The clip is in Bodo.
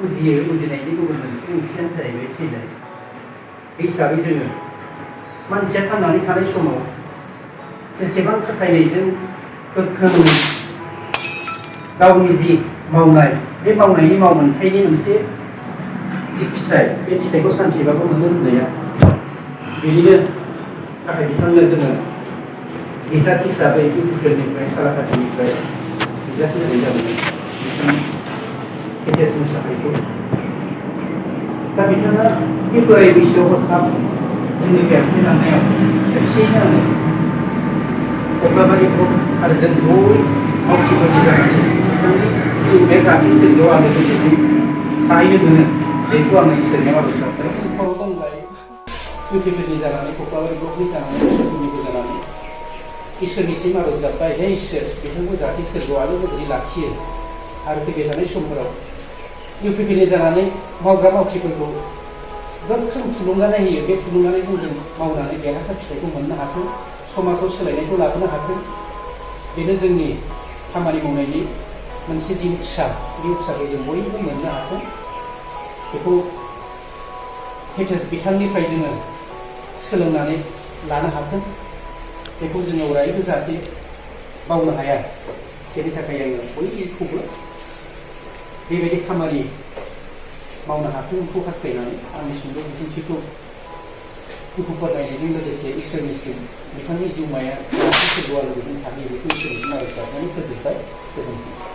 उजियो उजिनायनि गुबुन मोनसे ओंथियानो जाहैबाय थैनाय बे हिसाबै जोङो मानसिया थांनानै थानाय समाव जेसेबां फोथायनायजों गोख्रों गावनि जि मावनाय बे मावनायनि मावमोनथायनि मोनसे जि फिथाइ बे फिथाइखौ सानसेबाबो मोनो होननाया बेनिनो थाखाय बिथांनो जोङो बिजाब हिसाबै इउपिपिएलनिफ्राय सालाकाटिनिफ्राय बिजाब होनाय जादों बिथां हितेश मुसाहारिखौ। दा बिथाङा बे बोराय बैसोआव हरखाब जोंनि बे आखिलांनायाव खेबसेयैनो आङो कक्लाबारि ग्रुप आरो जों जयै मावथिबादि जानानै बिथांनि जिउ बे जाथि सोरगोआव आङो गोजोनै थाहैनो मोनो बेखौ आङो इसोरनियाव आरज गाबदों। खर' दंलाय इउपिपिएलनि जानानै कक्लाबारि ग्रुपनि जानानै इसोरनिबो जानानै इसोरनिसिम आरज गाबबाय हे इसोर बिथांखौ जाहाथे सोरगोआव आरो गोजोनै लाखियो आरो फैबाय थानाय समफोराव इउपिपिएलनि जानानै मावग्रा मावथिफोरखौ गोख्रों थुलुंगानाय होयो। बे थुलुंगानायजों जों मावनानै देरहासार फिथाइखौ मोननो हाथों, समाजाव सोलायनायखौ लाबोनो हाथों। बेनो जोंनि खामानि मावनायनि मोनसे जि उत्साह बे उत्साहखौ जों बयबो मोननो हाथों। बेखौ हितेश बिथांनिफ्राय जोङो सोलोंनानै लानो हाथों। बेखौ जोङो अरायबो जाहाथे बावनो हाया बेनि थाखाय आङो बयखौबो बेबायदि खामानि मावनो हाथोंखौ हास्थायनानै आंनि सुंद' बिबुंथिखौ दुखु फोरमायनायजों लोगोसे इसोरनिसिम बिथांनि जिउमाया सोरगोआव आलो गोजोन थाहैयो बेखौ इसोरनिसिम आरज गाबनानै फोजोबबाय। गोजोन्थों।